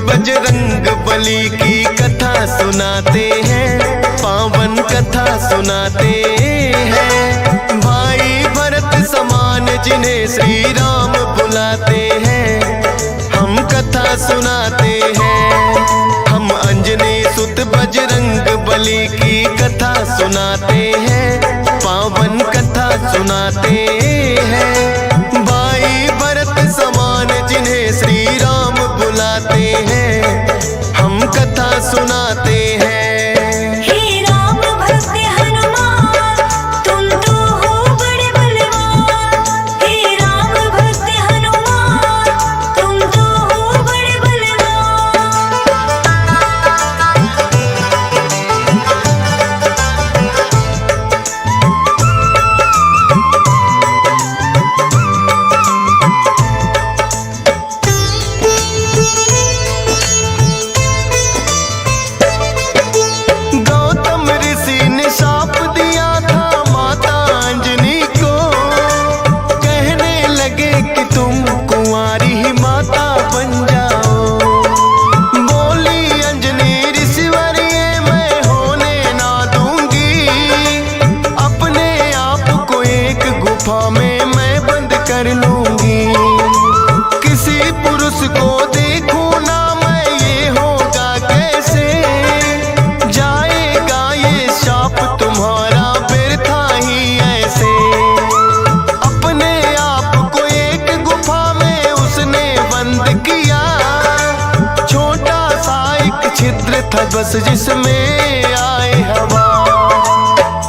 बजरंग बली की कथा सुनाते हैं, पावन कथा सुनाते हैं। भाई भरत समान जिन्हें श्री राम बुलाते हैं, हम कथा सुनाते हैं। हम अंजनी सुत बजरंग बली की कथा सुनाते हैं, पावन कथा सुनाते हैं। भाई भरत समान जिन्हें श्री राम बुलाते हैं, हम कथा सुनाते हैं। था बस जिसमें आए हवा,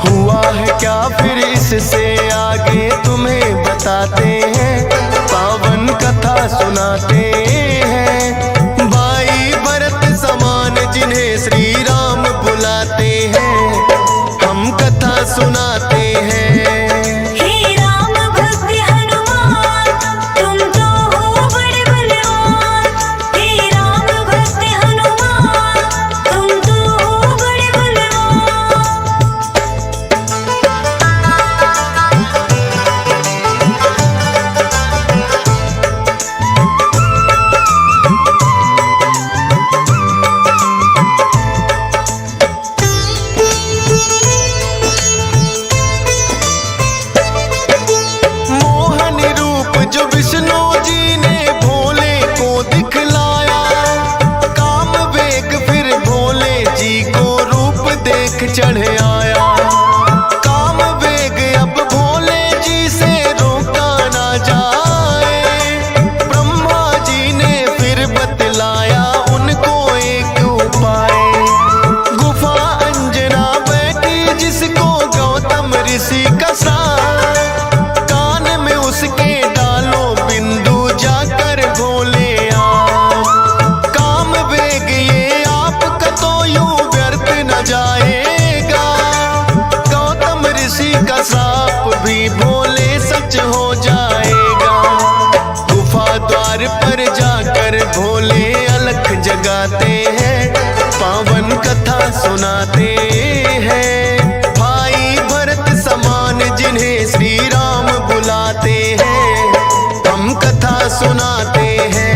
हुआ है क्या फिर इससे आगे तुम्हें बताते हैं, पावन कथा सुनाते हैं। भाई भरत समान जिन्हें श्री राम बुलाते हैं, हम कथा सुनाते हैं। चढ़ आया काम वेग, अब भोले जी से रोका ना जाए। ब्रह्मा जी ने फिर बतलाया उनको एक उपाय, गुफा अंजना बैठी जिसको गौतम ऋषि का साथ, कान में उसके डालो बिंदु जाकर भोले आओ। काम वेग ये आपका तो यूं व्यर्थ न जाए, का साप भी भोले सच हो जाएगा। गुफा द्वार पर जाकर भोले अलख जगाते हैं, पावन कथा सुनाते हैं। भाई भरत समान जिन्हें श्री राम बुलाते हैं, हम कथा सुनाते हैं।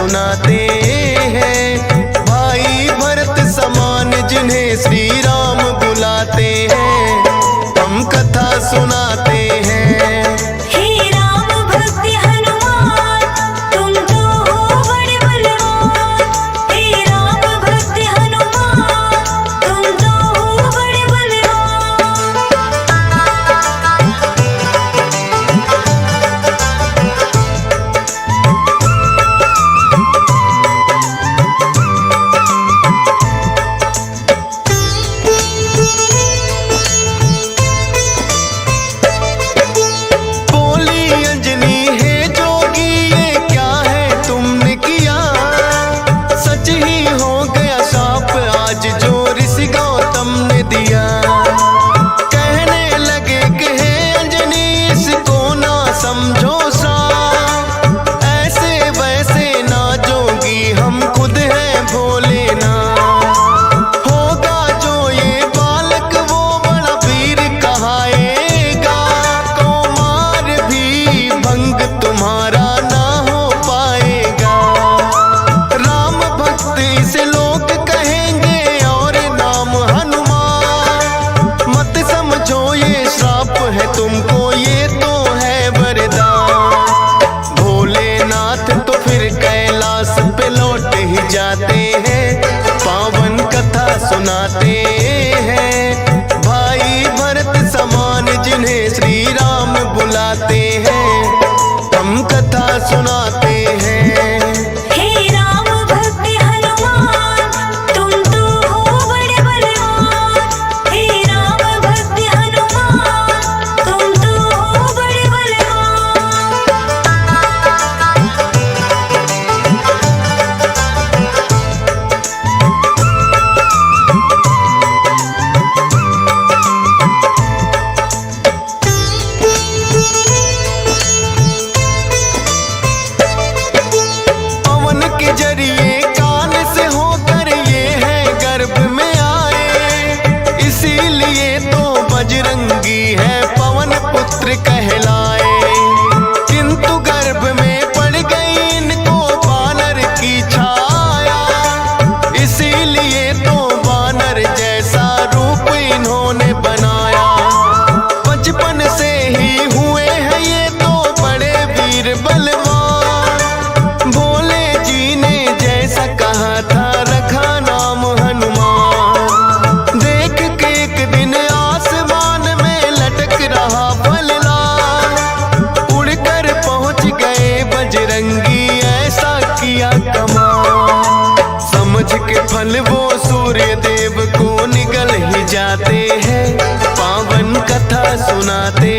सुनाते हैं। भाई भरत समान जिन्हें श्री राम बुलाते हैं, हम कथा सुनाते हैं। हे राम भक्त हनुमान, तुम तो हो बड़े बलवान। हे राम भक्त हनुमान, तुम तो हो बड़े बलवान। बोली अंजनी है जोगी, ये क्या है तुमने किया? सच ही हो गया शाप आज जो ऋषि गौतम ने दिया। कहने लगे कि हे अंजनी इसको ना समझो श्राप, ऐसे वैसे ना जोगी हम खुद हैं भोले ना। होगा जो ये बालक वो बड़ा वीर कहाएगा, कुमार भी भंग तुम्हारा ना हो पाएगा। राम भक्त इसे लोग कहेंगे और नाम हनुमान, मत समझो ये श्राप है तुमको, ये तो है वरदान। भोलेनाथ तो फिर कैलाश पे लौट ही जाते हैं, पावन कथा सुनाते हैं। भाई भरत समान जिन्हें श्री राम बुलाते हैं, हम कथा सुनाते हैं। हे राम भक्त हनुमान, तुम तो हो बड़े बलवान। हे राम भक्त हनुमान, तुम तो हो बड़े बलवान। पवन के जरिए कान से होकर ये है गर्भ में आए, इसीलिए तो बजरंगी है पवन पुत्र कहलाए। किंतु गर्भ में पड़ गई इनको बानर की छाया, इसीलिए तो बानर जैसा रूप इन्होंने बनाया। बचपन से ही हुए हैं ये तो बड़े वीर बलवान, भोले जी ने जैसा कहा था रखा नाम हनुमान। देख के एक दिन आसमान में लटक रहा फलदार, उड़कर पहुंच गए बजरंगी ऐसा किया कमाल। समझ के फल वो सूर्य देव को निगल ही जाते हैं, पावन कथा सुनाते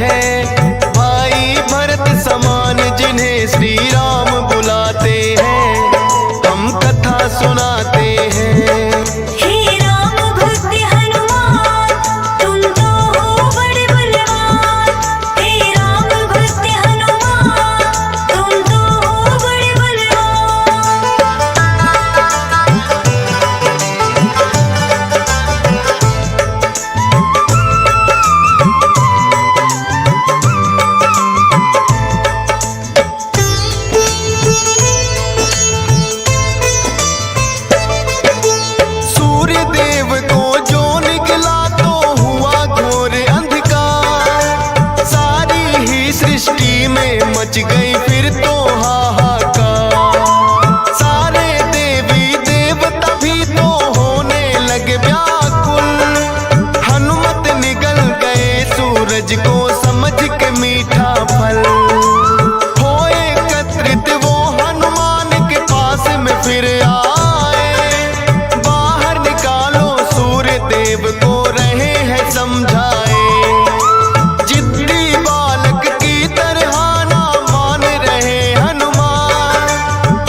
हैं। भाई भरत समान जिन्हें श्री राम बुलाते हैं, हम कथा सुनाते हैं। हे राम भक्त हनुमान, तुम तो हो बड़े बलवान। हे राम भक्त हनुमान, तुम तो हो बड़े बलवान। सूर्य देव को जो निकला तो हुआ घोर अंधकार, सारी ही सृष्टि में मच गई फिर तो हाहाकार। सारे देवी देवता भी तो होने लगे व्याकुल, हनुमत निगल गए सूरज को समझ के मीठा फल। हो एकत्रित वो हनुमान के पास में फिर आए, बाहर निकालो सूर्य देव को रहे हैं समझाए। जिद्दी बालक की तरह ना मान रहे हनुमान,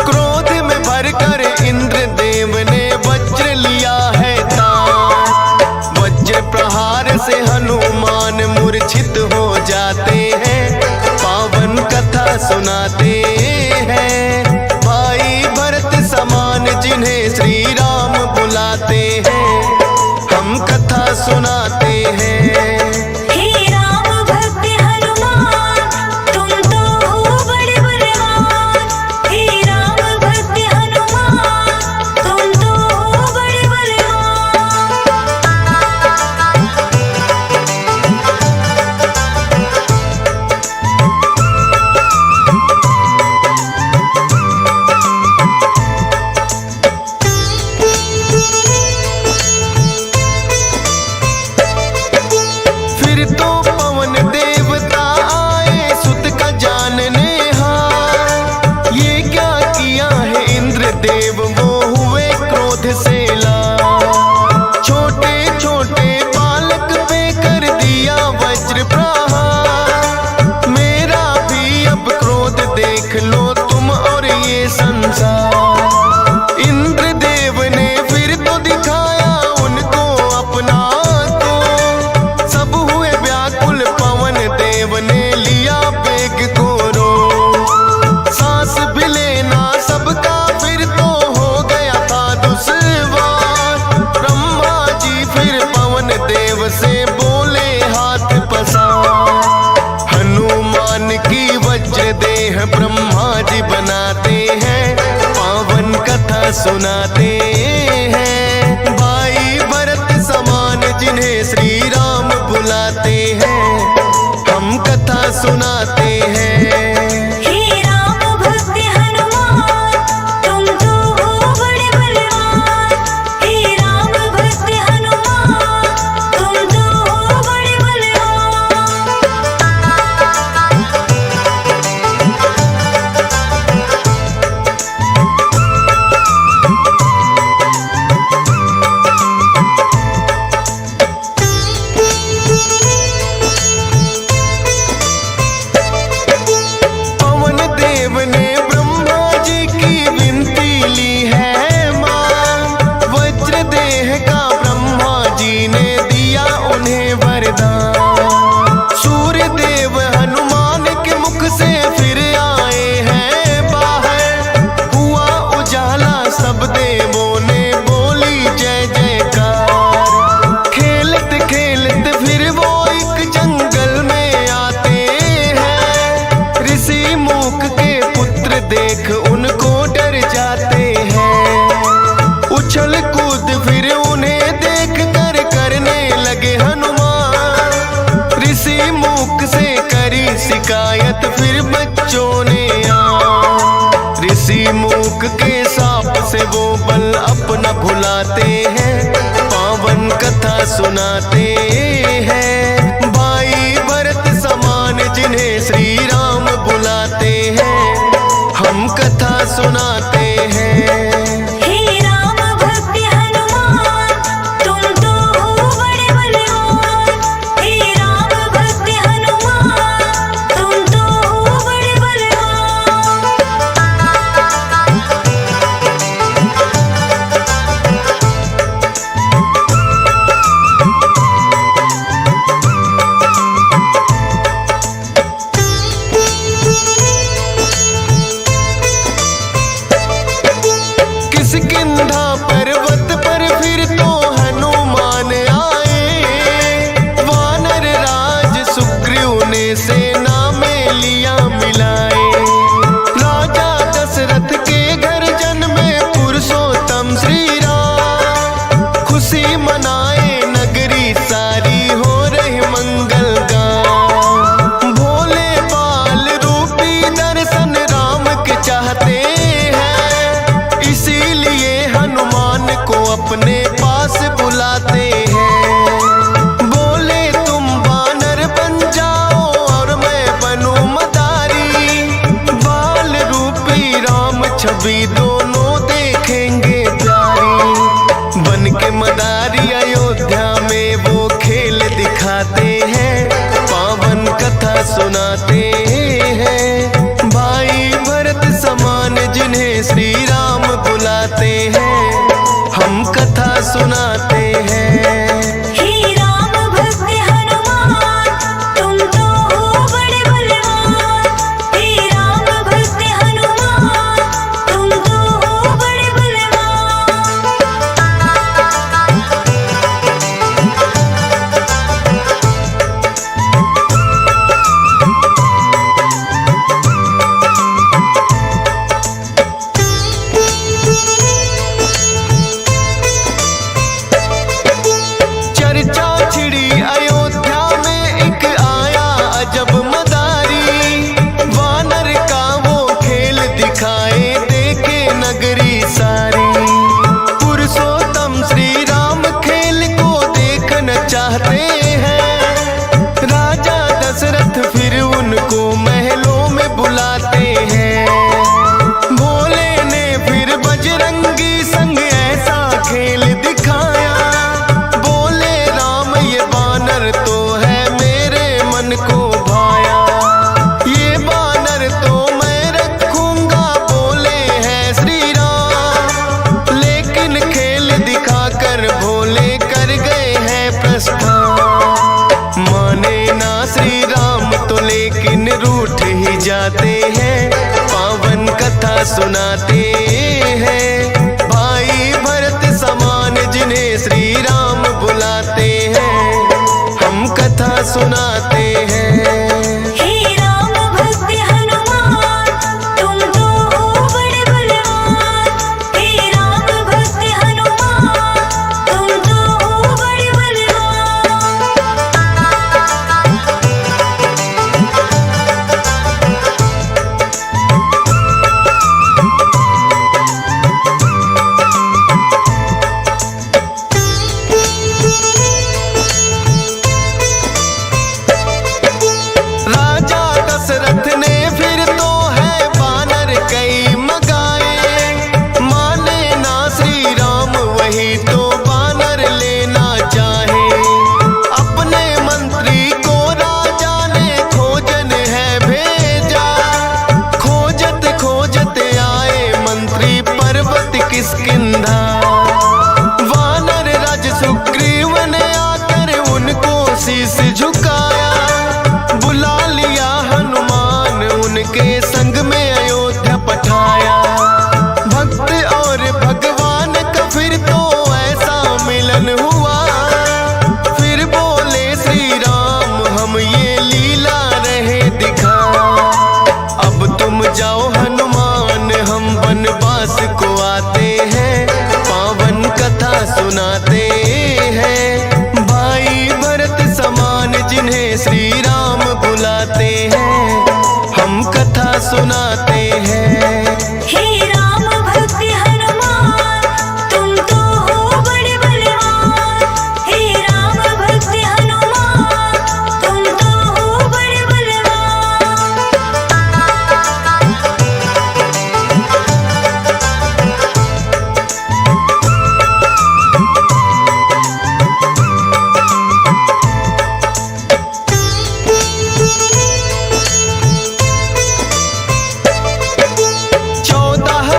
क्रोध में भरकर इंद्र देव ने वज्र लिया है तान। वज्र प्रहार से हनुमान मूर्छित हो जाते हैं, पावन कथा सुनाते हैं। भाई भरत समान जिन्हें श्री राम बुलाते हैं, हम कथा सुनाते हैं। हे राम भक्त हनुमान, तुम तो हो बड़े बलवान। हे राम देह ब्रह्मा जी बनाते हैं, पावन कथा सुनाते हैं। भाई भरत समान जिन्हें श्री राम बुलाते हैं, हम कथा सुनाते हैं। हे राम भक्त हनुमान तुम तो हो बड़े बलवान। हे राम भक्त हनुमान तुम तो हो बड़े बलवान। पवन देव ने ब्रह्मा जी की विनती ली है मां, वज्र देह का ब्रह्मा जी ने दिया उन्हें वरदान। सूर्य देव हनुमान के मुख से फिर आए हैं बाहर, हुआ उजाला सब देवों ने बोली जय जयकार। खेलते खेलते फिर वो एक जंगल में आते हैं, ऋषि मूक के पुत्र देख उनको डर जाते हैं। उछल कूद फिर उन्हें देख कर करने लगे हनुमान, ऋषि मूक से करी शिकायत फिर बच्चों ने ऋषि मूक के साप से वो बल अपना भुलाते हैं, पावन कथा सुनाते हैं। भाई भरत समान जिन्हें श्री राम बुलाते हैं, हम कथा सुनाते हैं। हे राम भक्त हनुमान तुम तो हो बड़े बलवान। हे राम भक्त हनुमान तुम तो हो बड़े बलवान। किष्किंधा पर्वत पर फिर तो हनुमान आए, वानर राज सुग्रीव ने सेना में लिया मिलाए। राजा दशरथ के घर जन्मे पुरुषोत्तम श्री राम, खुशी मनाए नगरी सारी हो रही मंगल गान। भोले बाल रूपी दर्शन राम के चाहते हैं, इसीलिए हनुमान को अपने पास बुलाते हैं। बोले तुम वानर बन जाओ और मैं बनूं मदारी, बाल रूपी राम छवि दोनों देखेंगे प्यारी। बन के मदारी अयोध्या में वो खेल दिखाते हैं, पावन कथा सुनाते हैं। भाई भरत समान जिन्हें श्री राम बुलाते हैं, हम कथा सुनाते हैं। हे राम भक्त हनुमान तुम तो हो बड़े बलवान। हे राम भक्त हनुमान तुम तो हो बड़े बलवान। चर्चा छिड़ी अयोध्या में एक आया अजब मदारी, वानर का वो खेल दिखाए देखे नगरी सारी। पुरुषोत्तम श्री राम खेल को देखना चाहते हैं, राजा दशरथ फिर उनको महलों में बुलाते हैं। भोले ने फिर बजरंगी संग ऐसा खेल दिखाया, बोले राम ये बानर तो है मेरे मन को भाया। ये बानर तो मैं रखूंगा बोले हैं श्री राम, लेकिन खेल दिखाकर भोले कर गए हैं प्रस्थान। माने ना श्री राम तो लेकिन रूठ ही जाते हैं, पावन कथा सुनाते हैं। भाई भरत समान जिन्हें श्री राम बुलाते हैं, हम कथा सुनाते हैं। हे राम भक्त हनुमान जाओ हनुमान, हम वनवास को आते हैं, पावन कथा सुनाते हैं। भाई भरत समान जिन्हें श्री राम बुलाते हैं, हम कथा सुनाते हैं। हे राम भक्त हनुमान, तुम तो हो बड़े बलवान। हे राम भक्त हनुमान, तुम तो हो बड़े बलवान।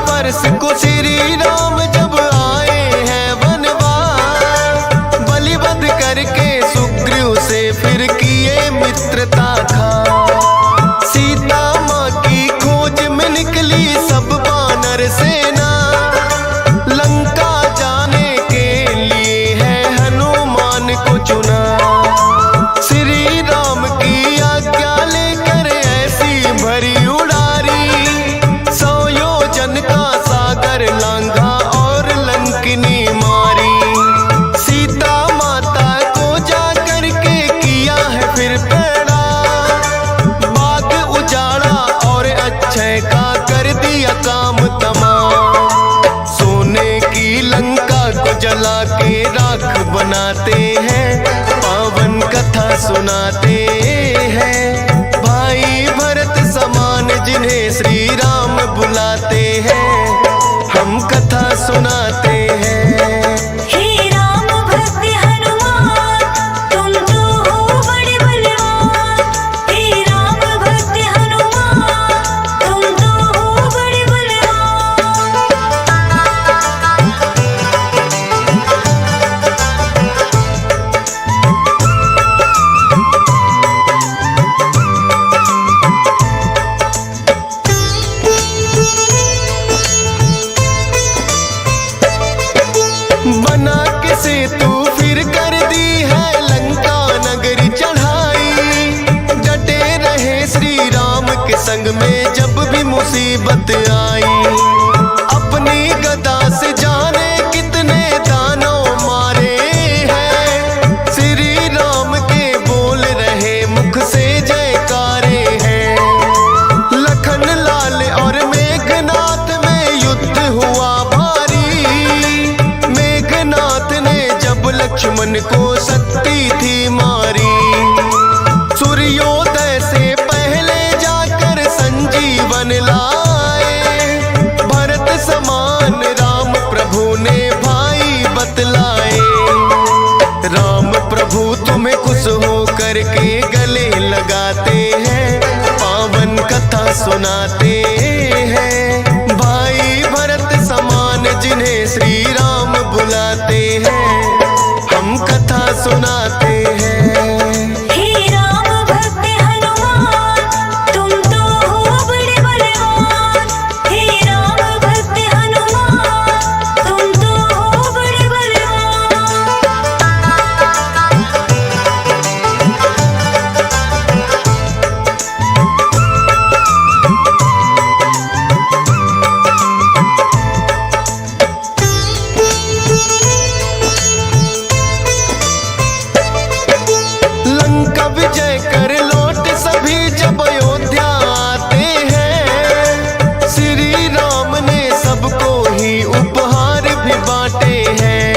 वर्ष को श्री राम जब आए हैं वनवास, बलिवध करके सुग्रीव से फिर किए मित्रता खा। सीता माँ की खोज में निकली सब वानर सेना, लंका जाने के लिए है हनुमान को चुना। श्री राम की आज्ञा लेकर ऐसी भरी उड़ारी, 100 योजन का सागर लांघा और लंकिनी मारी। सीता माता को जा करके किया है फिर पैड़ा, बाग उजाड़ा और अक्षय का कर दिया काम तमाम। सोने की लंका को जला के राख बनाते हैं, पावन कथा सुनाते हैं। भाई भरत समान जिन्हें श्री राम बुलाते हैं, हम कथा सुनाते हैं। हे राम भक्त हनुमान, तुम तो हो बड़े बलवान। हे राम भक्त हनुमान, तुम तो हो बड़े बलवान। बना के सेतु फिर कर दी है लंका नगरी चढ़ाई। डटे रहे श्री राम के संग में जब भी मुसीबत आई। अपनी गदा से जाने कितने दानव मारे हैं, श्री राम के बोल रहे मुख से जयकारे हैं। लखन लाल और मेघनाथ में युद्ध हुआ भारी, मेघनाथ ने जब लक्ष्मण को शक्ति थी मारी। सूर्योदय से पहले जाकर संजीवन लाए, भरत समान राम प्रभु ने भाई बतलाए। राम प्रभु तुम्हें खुश हो करके गले लगाते हैं, पावन कथा सुनाते हैं। भाई भरत समान जिन्हें श्री राम बुलाते हैं, हम कथा सुनाते हैं। हे राम भक्त हनुमान, तुम तो हो बड़े बलवान। हे राम भक्त हनुमान, तुम तो हो बड़े बलवान। लंका विजय कर लौट सभी जब अयोध्या आते हैं, श्री राम ने सबको ही उपहार भी बांटे हैं।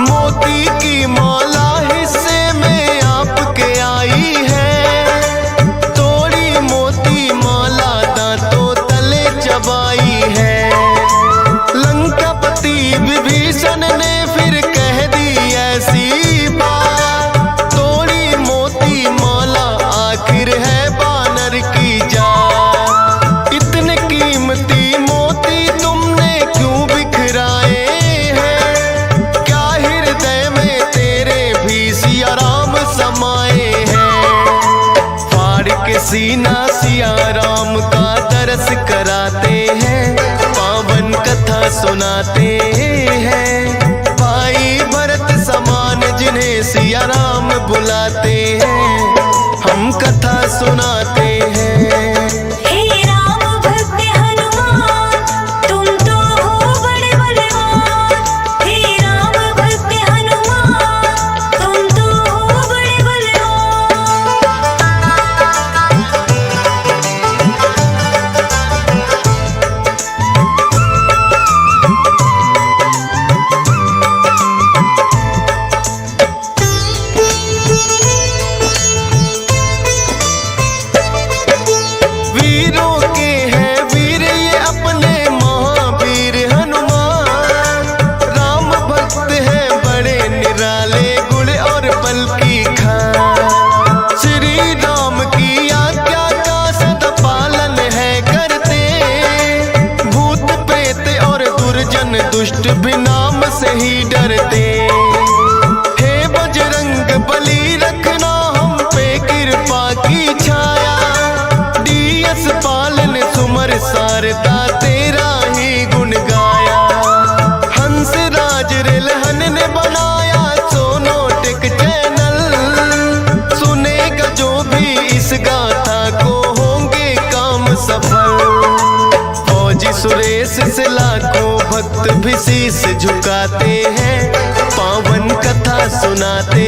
मोती की माला हिस्से में आपके आई है, तोड़ी मोती माला दांतों तले चबाई है। लंकापति विभीषण ने फिर कह दी ऐसी बात, तोड़ी मोती माला आखिर है बानर की जात। इतने कीमती मोती तुमने क्यों बिखराए हैं, क्या हृदय में तेरे भी सिया राम समाए हैं। फाड़ के सीना सिया राम का दरस कराते हैं, पावन कथा सुनाते हैं। भाई भरत समान जिन्हें सिया राम बुलाते हैं, हम कथा सुनाते हैं। हे राम दुष्ट भी नाम से ही डरते। हे बजरंग बली रखना हम पे कृपा की छाया, डीएस पालन सुमर सारदा तेरा ही गुण गाया। हंस राज रेलहन ने बनाया सोनोटिक चैनल, सुनेगा जो भी इस गाथा को होंगे काम सफल। फौजी सुरेश से लाखों भक्त भी शीश झुकाते हैं, पावन कथा सुनाते